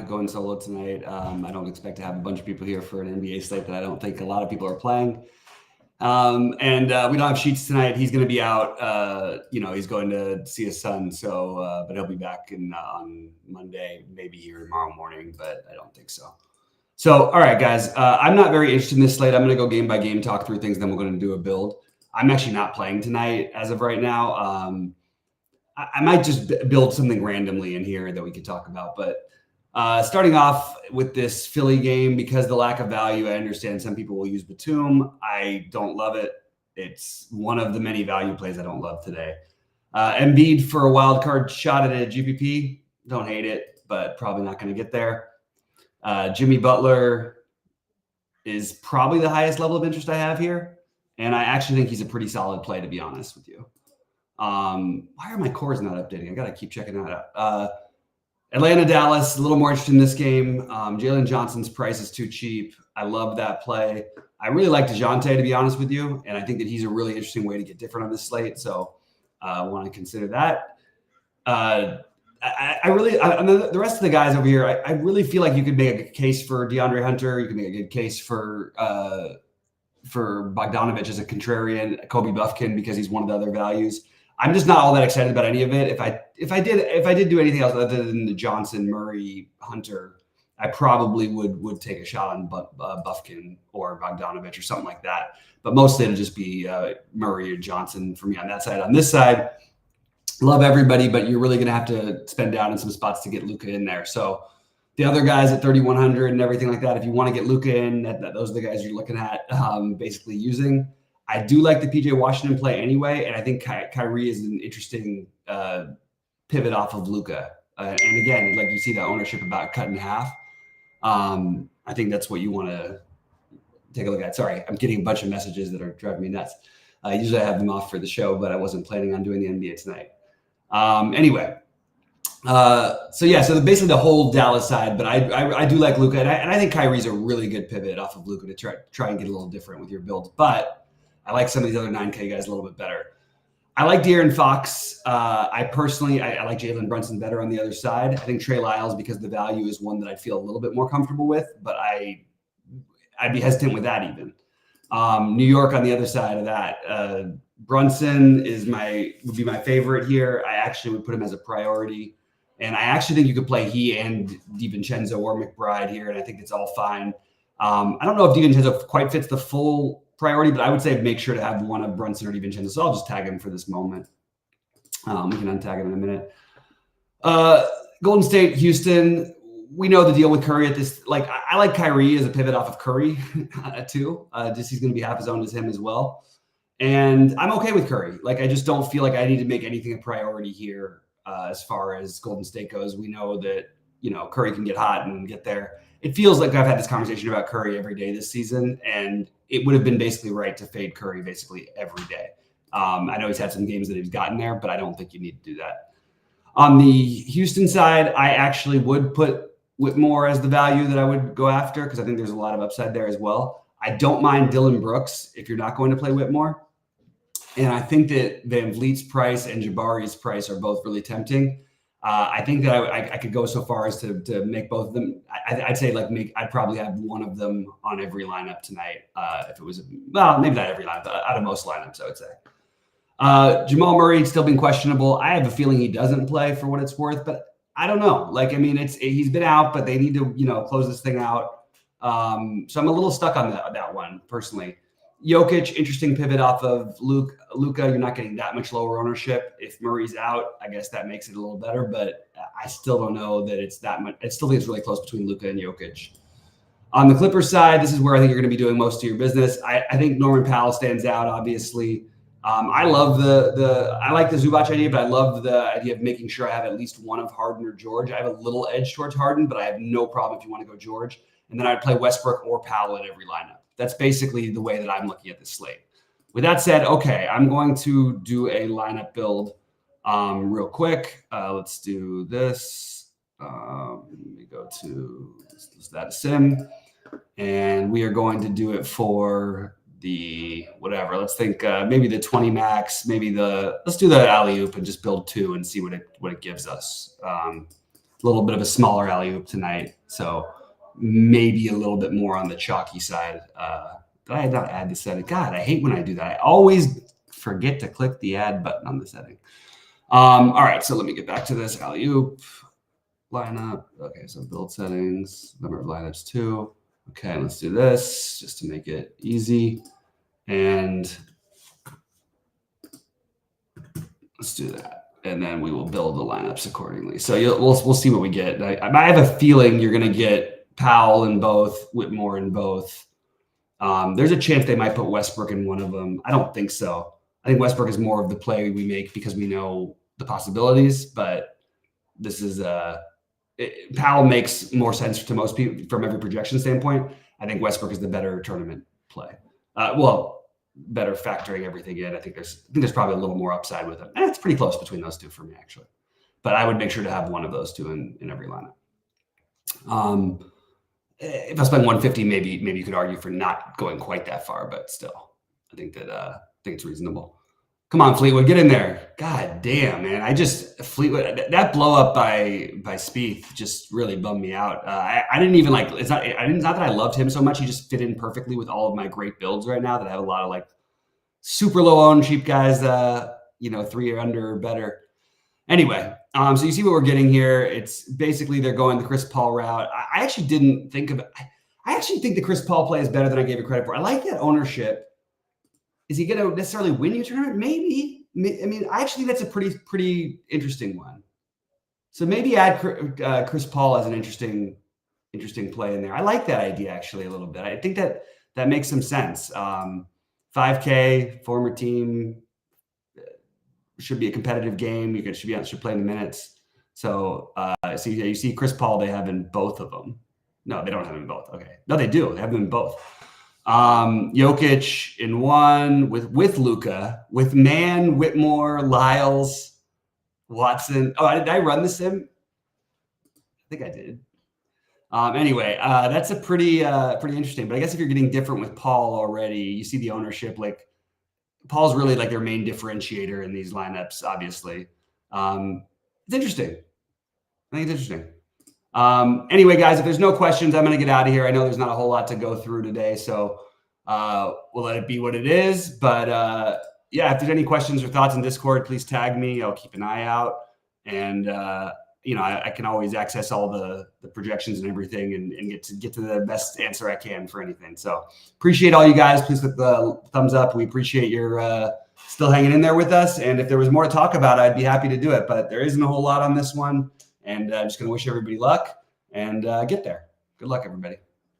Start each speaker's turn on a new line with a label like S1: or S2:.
S1: going solo tonight. I don't expect to have a bunch of people here for an NBA slate that I don't think a lot of people are playing. And we don't have Sheets tonight. He's going to be out. He's going to see his son. But he'll be back on Monday, maybe here tomorrow morning, but I don't think so. So, all right, guys, I'm not very interested in this slate. I'm going to go game by game, talk through things, then we're going to do a build. I'm actually not playing tonight as of right now. I might just build something randomly in here that we could talk about. But starting off with this Philly game, because the lack of value, I understand some people will use Batum. I don't love it. It's one of the many value plays I don't love today. Embiid for a wild card shot at a GPP. Don't hate it, but probably not going to get there. Jimmy Butler is probably the highest level of interest I have here. And I actually think he's a pretty solid play, to be honest with you. Why are my cores not updating? I got to keep checking that out. Atlanta, Dallas, a little more interested in this game. Jalen Johnson's price is too cheap. I love that play. I really like DeJounte, to be honest with you. And I think that he's a really interesting way to get different on this slate. So I want to consider that. The rest of the guys over here, I really feel like you could make a case for DeAndre Hunter. You can make a good case for Bogdanovich as a contrarian, Kobe Buffkin, because he's one of the other values. I'm just not all that excited about any of it. If I did do anything else other than the Johnson, Murray, Hunter, I probably would take a shot on Buffkin or Bogdanovich or something like that. But mostly it'll just be Murray or Johnson for me on that side. On this side, love everybody, but you're really going to have to spend down in some spots to get Luka in there. So the other guys at 3,100 and everything like that, if you want to get Luka in, those are the guys you're looking at basically using. I do like the PJ Washington play anyway, and I think Kyrie is an interesting pivot off of Luka. And again, like you see that ownership about cut in half. I think that's what you want to take a look at. Sorry, I'm getting a bunch of messages that are driving me nuts. Usually I have them off for the show, but I wasn't planning on doing the NBA tonight. So basically the whole Dallas side, but I do like Luka, and I think Kyrie's a really good pivot off of Luka to try and get a little different with your build. But I like some of these other 9K guys a little bit better. I like De'Aaron Fox. I personally like Jalen Brunson better on the other side. I think Trey Lyles, because the value is one that I feel a little bit more comfortable with, but I'd be hesitant with that even. New York on the other side of that. Brunson would be my favorite here. I actually would put him as a priority. And I actually think you could play he and DiVincenzo or McBride here, and I think it's all fine. I don't know if DiVincenzo quite fits the full priority, but I would say make sure to have one of Brunson or DiVincenzo. So I'll just tag him for this moment. We can untag him in a minute. Golden State, Houston. We know the deal with Curry at this. Like, I like Kyrie as a pivot off of Curry too. Just he's going to be half as owned as him as well. And I'm okay with Curry. Like, I just don't feel like I need to make anything a priority here as far as Golden State goes. We know that, Curry can get hot and get there. It feels like I've had this conversation about Curry every day this season, and it would have been basically right to fade Curry basically every day. I know he's had some games that he's gotten there, but I don't think you need to do that. On the Houston side, I actually would put Whitmore as the value that I would go after because I think there's a lot of upside there as well. I don't mind Dylan Brooks if you're not going to play Whitmore. And I think that Van Vliet's price and Jabari's price are both really tempting. I think that I could go so far as to make both of them. I'd say I'd probably have one of them on every lineup tonight. If it was, maybe not every lineup, but out of most lineups, I would say. Jamal Murray still been questionable. I have a feeling he doesn't play for what it's worth, but I don't know. He's been out, but they need to, close this thing out. So I'm a little stuck on that one personally. Jokic, interesting pivot off of Luka. You're not getting that much lower ownership. If Murray's out, I guess that makes it a little better, but I still don't know that it's that much. I still think it's really close between Luka and Jokic. On the Clippers side, this is where I think you're going to be doing most of your business. I think Norman Powell stands out, obviously. I love I like the Zubac idea, but I love the idea of making sure I have at least one of Harden or George. I have a little edge towards Harden, but I have no problem if you want to go George. And then I'd play Westbrook or Powell in every lineup. That's basically the way that I'm looking at this slate. With that said, okay, I'm going to do a lineup build real quick. Let's do this. Let me go to that sim. And we are going to do it for the whatever. Let's think maybe the 20 max, let's do the alley-oop and just build two and see what it gives us. little bit of a smaller alley-oop tonight. So maybe a little bit more on the chalky side. Did I not add the setting? God, I hate when I do that. I always forget to click the add button on the setting. All right, so let me get back to this alley-oop lineup. Okay, so build settings, number of lineups 2. Okay, let's do this just to make it easy. And let's do that. And then we will build the lineups accordingly. So we'll see what we get. I have a feeling you're going to get Powell in both, Whitmore in both. There's a chance they might put Westbrook in one of them. I don't think so. I think Westbrook is more of the play we make because we know the possibilities. But this is Powell makes more sense to most people from every projection standpoint. I think Westbrook is the better tournament play. Better factoring everything in. I think there's probably a little more upside with him. And it's pretty close between those two for me, actually. But I would make sure to have one of those two in every lineup. If I spend 150, maybe you could argue for not going quite that far, but still, I think it's reasonable. Come on, Fleetwood, get in there. God damn, man. Fleetwood, that blow up by Spieth just really bummed me out. I didn't even like, it's not that I loved him so much. He just fit in perfectly with all of my great builds right now that I have a lot of like super low owned cheap guys, 3 or under or better. Anyway, so you see what we're getting here. It's basically they're going the Chris Paul route. I actually didn't think of it. I actually think the Chris Paul play is better than I gave it credit for. I like that ownership. Is he going to necessarily win you a tournament? Maybe. I mean, I actually think that's a pretty interesting one. So maybe add Chris Paul as an interesting play in there. I like that idea actually a little bit. I think that makes some sense. 5K, former team, should be a competitive game. You should play in the minutes. So you see Chris Paul, they have in both of them. No, they don't have him in both. Okay. No, they do. They have him in both. Jokic in one with Luka, with Mann, Whitmore, Lyles, Watson. Oh, did I run the sim? I think I did. Anyway, that's a pretty interesting. But I guess if you're getting different with Paul already, you see the ownership. Like Paul's really like their main differentiator in these lineups. Obviously, it's interesting. I think it's interesting. Anyway, guys, if there's no questions, I'm going to get out of here. I know there's not a whole lot to go through today, so we'll let it be what it is. But yeah, if there's any questions or thoughts in Discord, please tag me. I'll keep an eye out. And, I can always access all the projections and everything and get to the best answer I can for anything. So appreciate all you guys. Please click the thumbs up. We appreciate your still hanging in there with us. And if there was more to talk about, I'd be happy to do it. But there isn't a whole lot on this one. And I'm just going to wish everybody luck and get there. Good luck, everybody.